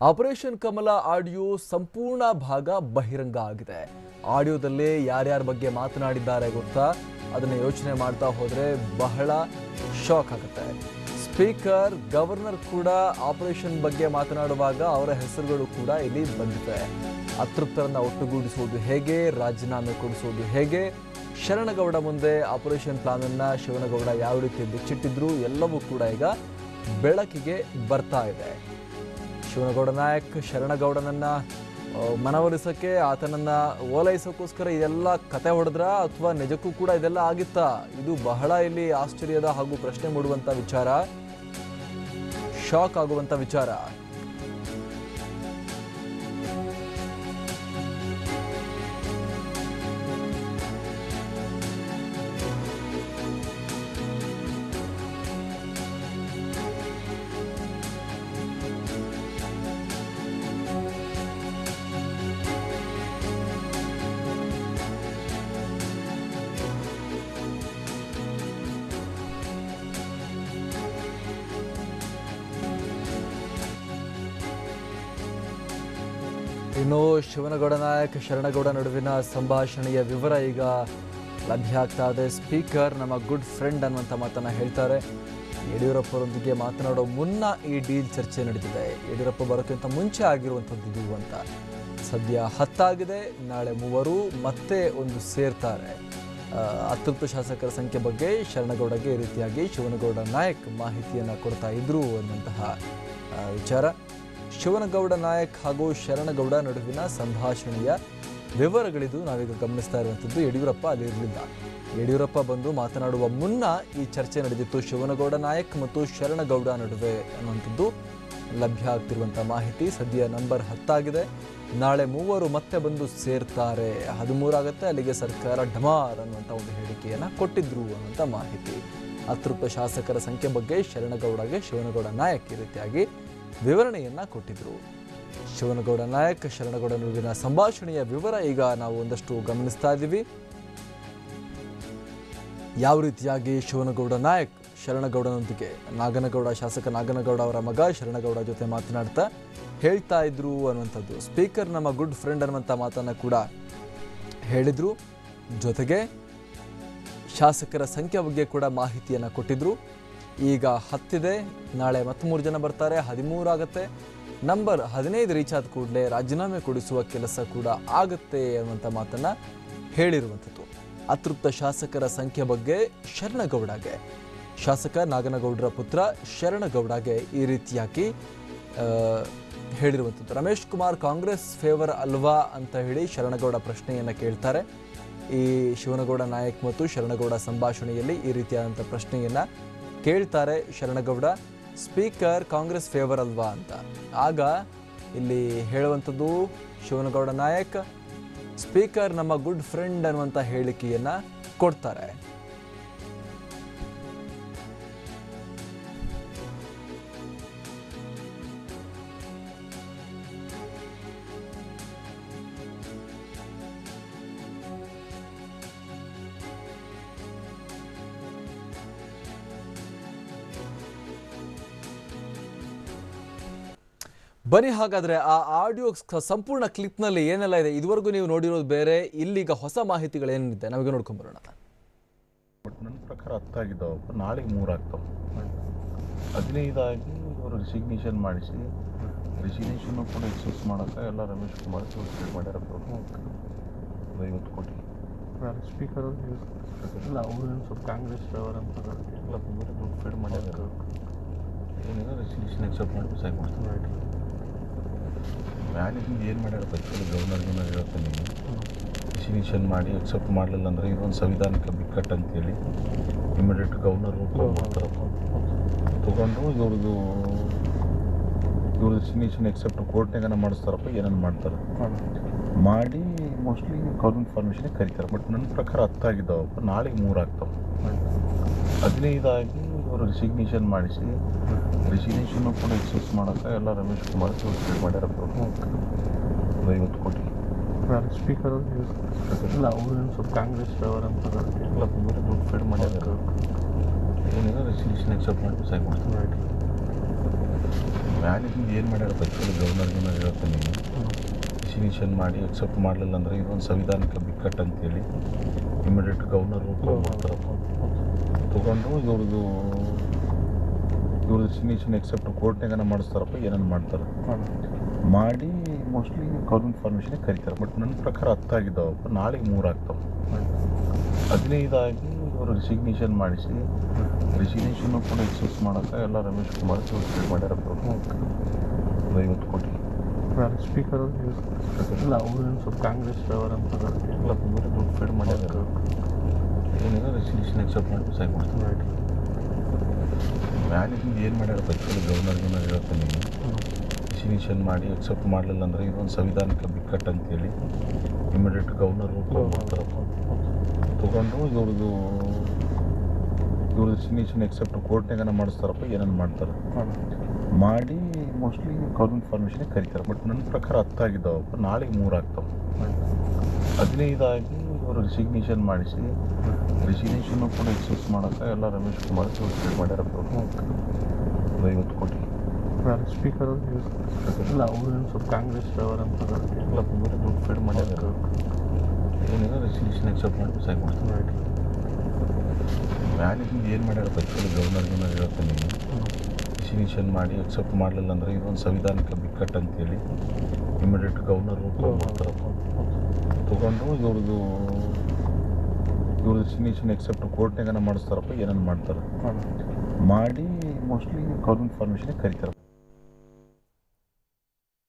Operation ಕಮಲ audio ಸಂಪೂರ್ಣ ಭಾಗ ಬಹಿರಂಗ ಆಗಿದೆ. ಆಡಿಯೋದಲ್ಲಿ ಯಾರ್ಯಾರ ಬಗ್ಗೆ ಮಾತನಾಡಿದ್ದಾರೆ ಗೊತ್ತಾ? ಅದನ್ನ ಯೋಚನೆ ಮಾಡ್ತಾ ಹೋದ್ರೆ ಬಹಳ ಶಾಕ್ ಆಗುತ್ತೆ. ಸ್ಪೀಕರ್, ಗವರ್ನರ್ ಕೂಡ ಆಪರೇಷನ್ ಬಗ್ಗೆ ಮಾತನಾಡುವಾಗ ಅವರ ಹೆಸರುಗಳು ಕೂಡ ಇಲ್ಲಿ ಬಂದಿದೆ. ಅತೃಪ್ತರನ್ನ ಒಟ್ಟುಗೂಡಿಸುವುದು ಹೇಗೆ, ರಾಜೀನಾಮೆ ಕೊಡಿಸುವುದು ಹೇಗೆ, ಶರಣಗೌಡ ಮುಂದೆ ಆಪರೇಷನ್ ಪ್ಲಾನ್ ಅನ್ನ ಶಿವನಗೌಡ ಯಾವ ರೀತಿ ಬಿಚ್ಚಿಟ್ಟಿದ್ರು ಎಲ್ಲವೂ ಕೂಡ ಈಗ ಬೆಳಕಿಗೆ ಬರ್ತಾ ಇದೆ. ಶಿವನಗೌಡ ನಾಯಕ್ ಶರಣಗೌಡನನ್ನ ಮನವೊಲಿಸಕ್ಕೆ, ಆತನನ್ನ ಓಲೈಸೋಕ್ಕೋಸ್ಕರ ಇದೆಲ್ಲ ಕತೆ ಹೊಡೆದ್ರ ಅಥವಾ ನಿಜಕ್ಕೂ ಕೂಡ ಇದೆಲ್ಲ ಆಗಿತ್ತಾ? ಇದು ಬಹಳ ಇಲ್ಲಿ ಆಶ್ಚರ್ಯದ ಹಾಗೂ ಪ್ರಶ್ನೆ ಮೂಡುವಂತ ವಿಚಾರ, ಶಾಕ್ ಆಗುವಂತ ವಿಚಾರ. ಇನ್ನು ಶಿವನಗೌಡ ನಾಯಕ್ ಶರಣಗೌಡ ನಡುವಿನ ಸಂಭಾಷಣೆಯ ವಿವರ ಈಗ ಲಭ್ಯ ಆಗ್ತಾ ಇದೆ. ಸ್ಪೀಕರ್ ನಮ್ಮ ಗುಡ್ ಫ್ರೆಂಡ್ ಅನ್ನುವಂಥ ಮಾತನ್ನ ಹೇಳ್ತಾರೆ. ಯಡಿಯೂರಪ್ಪರೊಂದಿಗೆ ಮಾತನಾಡೋ ಮುನ್ನ ಈ ಡೀಲ್ ಚರ್ಚೆ ನಡೆದಿದೆ. ಯಡಿಯೂರಪ್ಪ ಬರೋಕ್ಕಿಂತ ಮುಂಚೆ ಆಗಿರುವಂಥದ್ದು ಇದು ಅಂತ. ಸದ್ಯ 10 ಆಗಿದೆ, ನಾಳೆ 3 ಮತ್ತೆ ಒಂದು ಸೇರ್ತಾರೆ. ಅತೃಪ್ತ ಶಾಸಕರ ಸಂಖ್ಯೆ ಬಗ್ಗೆ ಶರಣಗೌಡಗೆ ಈ ರೀತಿಯಾಗಿ ಶಿವನಗೌಡ ನಾಯಕ್ ಮಾಹಿತಿಯನ್ನು ಕೊಡ್ತಾ ಇದ್ರು ಅನ್ನುವಂತಹ ವಿಚಾರ. ಶಿವನಗೌಡ ನಾಯಕ್ ಹಾಗೂ ಶರಣಗೌಡ ನಡುವಿನ ಸಂಭಾಷಣೆಯ ವಿವರಗಳಿದು ನಾವೀಗ ಗಮನಿಸ್ತಾ ಇರುವಂಥದ್ದು. ಯಡಿಯೂರಪ್ಪ ಅಲ್ಲಿರಲಿಲ್ಲ. ಯಡಿಯೂರಪ್ಪ ಬಂದು ಮಾತನಾಡುವ ಮುನ್ನ ಈ ಚರ್ಚೆ ನಡೆದಿತ್ತು ಶಿವನಗೌಡ ನಾಯಕ್ ಮತ್ತು ಶರಣಗೌಡ ನಡುವೆ ಅನ್ನುವಂಥದ್ದು ಲಭ್ಯ ಆಗ್ತಿರುವಂಥ ಮಾಹಿತಿ. ಸದ್ಯ ನಂಬರ್ 10 ಆಗಿದೆ, ನಾಳೆ 3 ಮತ್ತೆ ಬಂದು ಸೇರ್ತಾರೆ. 13 ಆಗುತ್ತೆ, ಅಲ್ಲಿಗೆ ಸರ್ಕಾರ ಢಮಾರ್ ಅನ್ನುವಂಥ ಒಂದು ಹೇಳಿಕೆಯನ್ನು ಕೊಟ್ಟಿದ್ರು ಅನ್ನುವಂಥ ಮಾಹಿತಿ. ಅತೃಪ್ತ ಶಾಸಕರ ಸಂಖ್ಯೆ ಬಗ್ಗೆ ಶರಣಗೌಡಗೆ ಶಿವನಗೌಡ ನಾಯಕ್ ಈ ರೀತಿಯಾಗಿ ವಿವರಣೆಯನ್ನ ಕೊಟ್ಟಿದ್ರು. ಶಿವನಗೌಡ ನಾಯಕ್ ಶರಣಗೌಡ ನಡುವಿನ ಸಂಭಾಷಣೆಯ ವಿವರ ಈಗ ನಾವು ಒಂದಷ್ಟು ಗಮನಿಸ್ತಾ ಇದ್ದೀವಿ. ಯಾವ ರೀತಿಯಾಗಿ ಶಿವನಗೌಡ ನಾಯಕ್ ಶರಣಗೌಡನೊಂದಿಗೆ ನಾಗನಗೌಡ, ಶಾಸಕ ನಾಗನಗೌಡ ಅವರ ಮಗ ಶರಣಗೌಡ ಜೊತೆ ಮಾತನಾಡ್ತಾ ಹೇಳ್ತಾ ಇದ್ರು ಅನ್ನುವಂಥದ್ದು. ಸ್ಪೀಕರ್ ನಮ್ಮ ಗುಡ್ ಫ್ರೆಂಡ್ ಅನ್ನುವಂಥ ಮಾತನ್ನ ಕೂಡ ಹೇಳಿದ್ರು. ಜೊತೆಗೆ ಶಾಸಕರ ಸಂಖ್ಯೆ ಬಗ್ಗೆ ಕೂಡ ಮಾಹಿತಿಯನ್ನು ಕೊಟ್ಟಿದ್ರು. ಈಗ 10 ಇದೆ, ನಾಳೆ 3 ಜನ ಬರ್ತಾರೆ, 13 ಆಗುತ್ತೆ. ನಂಬರ್ 15 ರೀಚ್ ಆದ ಕೂಡಲೇ ರಾಜೀನಾಮೆ ಕೊಡಿಸುವ ಕೆಲಸ ಕೂಡ ಆಗುತ್ತೆ ಅನ್ನುವಂಥ ಮಾತನ್ನ ಹೇಳಿರುವಂಥದ್ದು. ಅತೃಪ್ತ ಶಾಸಕರ ಸಂಖ್ಯೆ ಬಗ್ಗೆ ಶರಣಗೌಡಗೆ, ಶಾಸಕ ನಾಗನಗೌಡರ ಪುತ್ರ ಶರಣಗೌಡಗೆ ಈ ರೀತಿಯಾಗಿ ಹೇಳಿರುವಂಥದ್ದು. ರಮೇಶ್ ಕುಮಾರ್ ಕಾಂಗ್ರೆಸ್ ಫೇವರ್ ಅಲ್ವಾ ಅಂತ ಹೇಳಿ ಶರಣಗೌಡ ಪ್ರಶ್ನೆಯನ್ನು ಕೇಳ್ತಾರೆ. ಈ ಶಿವನಗೌಡ ನಾಯಕ್ ಮತ್ತು ಶರಣಗೌಡ ಸಂಭಾಷಣೆಯಲ್ಲಿ ಈ ರೀತಿಯಾದಂಥ ಪ್ರಶ್ನೆಯನ್ನು ಕೇಳ್ತಾರೆ ಶರಣಗೌಡ. ಸ್ಪೀಕರ್ ಕಾಂಗ್ರೆಸ್ ಫೇವರ್ ಅಲ್ವಾ ಅಂತ. ಆಗ ಇಲ್ಲಿ ಹೇಳುವಂಥದ್ದು ಶಿವನಗೌಡ ನಾಯಕ್ ಸ್ಪೀಕರ್ ನಮ್ಮ ಗುಡ್ ಫ್ರೆಂಡ್ ಅನ್ನುವಂಥ ಹೇಳಿಕೆಯನ್ನ ಕೊಡ್ತಾರೆ. ಬನ್ನಿ ಹಾಗಾದ್ರೆ ಆ ಆಡಿಯೋ ಸಂಪೂರ್ಣ ಕ್ಲಿಪ್ನಲ್ಲಿ ಏನೆಲ್ಲ ಇದೆ, ಇದುವರೆಗೂ ನೀವು ನೋಡಿರೋದು ಬೇರೆ, ಇಲ್ಲಿಗ ಹೊಸ ಮಾಹಿತಿಗಳು ಏನಿದೆ ನಮಗೆ ನೋಡ್ಕೊಂಡ್ ಬರೋಣ. ಬಟ್ ನನ್ನ ಪ್ರಕಾರ 10 ಆಗಿದ್ದಾವಪ್ಪ, ನಾಳೆಗೆ 3 ಆಗ್ತಾವೆ. 15 ಆಗಿ ಇವರು ರಿಸಿಗ್ನೇಷನ್ ಮಾಡಿಸಿ, ರಿಸಿಗ್ನೇಷನ್ ಕೂಡ ಎಕ್ಸಸ್ ಮಾಡೋಕೆ ಎಲ್ಲ ರಮೇಶ್ ಕುಮಾರ್ ಮಾಡ್ಯಾರ. 50 ಕೋಟಿ ಸ್ಪೀಕರ್ ಇಲ್ಲ, ಅವರು ಸ್ವಲ್ಪ ಕಾಂಗ್ರೆಸ್ ಫೇವರ್ ಅಂತ ಎಲ್ಲ ದುಡ್ಡು ಫೇಡ್ ಮಾಡ್ಯಾರ. ಏನಿಲ್ಲ, ರಿಸಿಗ್ನೇಷನ್ ಎಕ್ಸೆಪ್ಟ್ ಮಾಡಿ ಸೈನ್ ಮಾಡ್ತಾರೆ. ಮ್ಯಾಲಿಂದ ಏನು ಮಾಡ್ಯಾರ ಪಕ್ಷದಲ್ಲಿ ಗವರ್ನರ್ಗೆ ಹೇಳ್ತೇನೆ, ರಿಸಿಗ್ನೇಷನ್ ಮಾಡಿ ಎಕ್ಸೆಪ್ಟ್ ಮಾಡಲಿಲ್ಲ ಅಂದರೆ ಇದೊಂದು ಸಂವಿಧಾನಿಕ ಬಿಕ್ಕಟ್ಟು ಅಂತೇಳಿ ಇಮಿಡಿಯೇಟ್ ಗವರ್ನರ್ ತೊಗೊಂಡ್ಬಿಡ್ತಾರಪ್ಪ. ತೊಗೊಂಡು ಇವ್ರದ್ದು ರಿಸಿಗ್ನೇಷನ್ ಎಕ್ಸೆಪ್ಟ್ ಕೋರ್ಟ್ನಾಗ ಮಾಡಿಸ್ತಾರಪ್ಪ, ಏನೇನು ಮಾಡ್ತಾರೆ ಮಾಡಿ ಮೋಸ್ಟ್ಲಿ ಗೌರ್ಮೆಂಟ್ ಫಾರ್ಮೇಷನ್ಗೆ ಕರೀತಾರೆ. ಬಟ್ ನನ್ನ ಪ್ರಕಾರ 10 ಆಗಿದ್ದಾವಪ್ಪ, ನಾಳೆಗೆ 3 ಆಗ್ತಾವೆ. 15 ಆಗಿ ಇವರು ರಿಸಿಗ್ನೇಷನ್ ಮಾಡಿಸಿ, ರಿಸಿಗ್ನೇಷನ್ ಕೂಡ ಎಕ್ಸಸ್ ಮಾಡೋಕೆ ಎಲ್ಲ ರಮೇಶ್ ಕುಮಾರ್ ಮಾಡ್ಯಾರ. 50 ಕೋಟಿ ಸ್ಪೀಕರ್ ಇಲ್ಲ, ಅವರು ಸ್ವಲ್ಪ ಕಾಂಗ್ರೆಸ್ ಫೇವರ್ ಅಂತ ಎಲ್ಲ ದುಡ್ಡು ಫೇಡ್ ಮಾಡ್ಯಾರ. ಏನಿಲ್ಲ, ರಿಸಿಗ್ನೇಷನ್ ಎಕ್ಸೆಪ್ಟ್ ಮಾಡಿ ಸೈನ್ ಮಾಡ್ತಾರೆ. ಮ್ಯಾಲಿಂದ ಏನು ಮಾಡ್ಯಾರ ಗೊತ್ತಿಲ್ಲ, ಗವರ್ನರ್ಗೆ ಹೇಳ್ತೀನಿ. ಡಿಸಿಷನ್ ಮಾಡಿ ಅಕ್ಸೆಪ್ಟ್ ಮಾಡಲಿಲ್ಲ ಅಂದರೆ ಇದೊಂದು ಸಂವಿಧಾನಕ್ಕೆ ಬಿಕ್ಕಟ್ಟು ಅಂತೇಳಿ ಇಮಿಡಿಯೇಟ್ ಗವರ್ನರು ತೊಗೊಂಡ್ಬಿಡ್ತಾರಪ್ಪ. ತೊಗೊಂಡು ಇವ್ರದ್ದು ಡಿಸಿಷನ್ ಎಕ್ಸೆಪ್ಟ್ ಕೋರ್ಟ್ನಾಗನ ಮಾಡಿಸ್ತಾರಪ್ಪ, ಏನೇನು ಮಾಡ್ತಾರೆ ಮಾಡಿ ಮೋಸ್ಟ್ಲಿ ಕಾನೂನು ಫಾರ್ಮೇಷನ್ ಕರಿತಾರೆ. ಬಟ್ ನನ್ನ ಪ್ರಕಾರ 10 ಆಗಿದ್ದಾವಪ್ಪ, ನಾಳೆಗೆ 3 ಆಗ್ತಾವೆ. 15 ಆಗಿ ಇವರು ರಿಸಿಗ್ನೇಷನ್ ಮಾಡಿಸಿ ರಿಸಿಗ್ನೇಷನ್ನು ಕೂಡ ಎಕ್ಸೆಸ್ ಮಾಡೋಕೆ ಎಲ್ಲ ರಮೇಶ್ ಕುಮಾರ್ ಟ್ರೀಟ್ ಮಾಡ್ಯಾರಪ್ಪ. 50 ಕೋಟಿ ಸ್ಪೀಕರ್ ಇಲ್ಲ, ಅವ್ರೇನು ಸ್ವಲ್ಪ ಕಾಂಗ್ರೆಸ್ ಫೇವರ್ ಅಂತ ಎಲ್ಲ ಬಂದರೆ ದುಡ್ಡು ಫೇಡ್ ಮಾಡ್ಯಾರ. ಏನಿದೆ ರಿಸಿಗ್ನೇಷನ್ ಎಕ್ಸೆಪ್ಟ್ ಮಾಡಿ ಸೈನ್ ಮಾಡ್ತಾರೆ. ಮ್ಯಾಲಿಂದ ಏನು ಮಾಡ್ಯಾರ ಗೊತ್ತಿಲ್ಲ, ಗವರ್ನರ್ಗೆ ಹೇಳ್ತೀನಿ. ಡಿಸಿಷನ್ ಮಾಡಿ ಅಕ್ಸೆಪ್ಟ್ ಮಾಡಲಿಲ್ಲ ಅಂದರೆ ಇದೊಂದು ಸಂವಿಧಾನಕ್ಕೆ ಬಿಕ್ಕಟ್ಟು ಅಂತೇಳಿ ಇಮಿಡಿಯೇಟ್ ಗವರ್ನರು ತೊಗೊಂಡ್ಬಿಡ್ತಾರಪ್ಪ. ತೊಗೊಂಡು ಇವ್ರದ್ದು ಡಿಸಿಷನ್ ಎಕ್ಸೆಪ್ಟ್ ಕೋರ್ಟ್ನಾಗನ ಮಾಡಿಸ್ತಾರಪ್ಪ, ಏನೇನು ಮಾಡ್ತಾರೆ ಮಾಡಿ ಮೋಸ್ಟ್ಲಿ ಕಾನೂನು ಫಾರ್ಮೇಷನ್ ಕರಿತಾರೆ. ಬಟ್ ನನ್ನ ಪ್ರಕಾರ 10 ಆಗಿದ್ದಾವಪ್ಪ, ನಾಳೆಗೆ 3 ಆಗ್ತಾವೆ. 15 ಆಗಿ ಇವರು ರಿಸಿಗ್ನೇಷನ್ ಮಾಡಿಸಿ ರಿಸಿಗ್ನೇಷನ್ನು ಕೂಡ ಎಕ್ಸೆಸ್ ಮಾಡೋಕೆ ಎಲ್ಲ ರಮೇಶ್ ಕುಮಾರ್ ಟ್ರೀಟ್ ಮಾಡ್ಯಾರಪ್ಪ. 50 ಕೋಟಿ ಸ್ಪೀಕರ್ ಇಲ್ಲ, ಅವ್ರೇನು ಸ್ವಲ್ಪ ಕಾಂಗ್ರೆಸ್ ಫೇವರ್ ಅಂತ ಎಲ್ಲ ಬಂದರೆ ದುಡ್ಡು ಫೇಡ್ ಮಾಡ್ಯಾರ. ಏನಿದೆ ರಿಸಿಗ್ನೇಷನ್ ಎಕ್ಸೆಪ್ಟ್ ಮಾಡಿ ಸೈನ್ ಮಾಡ್ತಾರೆ. ಮ್ಯಾಲಿಂದ ಏನು ಮಾಡ್ಯಾರ ಗೊತ್ತಿಲ್ಲ, ಗವರ್ನರ್ಗೆ ಹೇಳ್ತೀನಿ. ಡಿಸಿಷನ್ ಮಾಡಿ ಅಕ್ಸೆಪ್ಟ್ ಮಾಡಲಿಲ್ಲ ಅಂದರೆ ಇದೊಂದು ಸಂವಿಧಾನಕ್ಕೆ ಬಿಕ್ಕಟ್ಟು ಅಂತೇಳಿ ಇಮಿಡಿಯೇಟ್ ಗವರ್ನರು ತೊಗೊಂಡ್ಬಿಡ್ತಾರಪ್ಪ. ತೊಗೊಂಡು ಇವ್ರದ್ದು ಡಿಸಿಷನ್ ಎಕ್ಸೆಪ್ಟ್ ಕೋರ್ಟ್ನಾಗನ ಮಾಡಿಸ್ತಾರಪ್ಪ, ಏನೇನು ಮಾಡ್ತಾರೆ ಮಾಡಿ ಮೋಸ್ಟ್ಲಿ ಕಾನೂನು ಫಾರ್ಮೇಷನ್ ಕರಿತಾರೆ.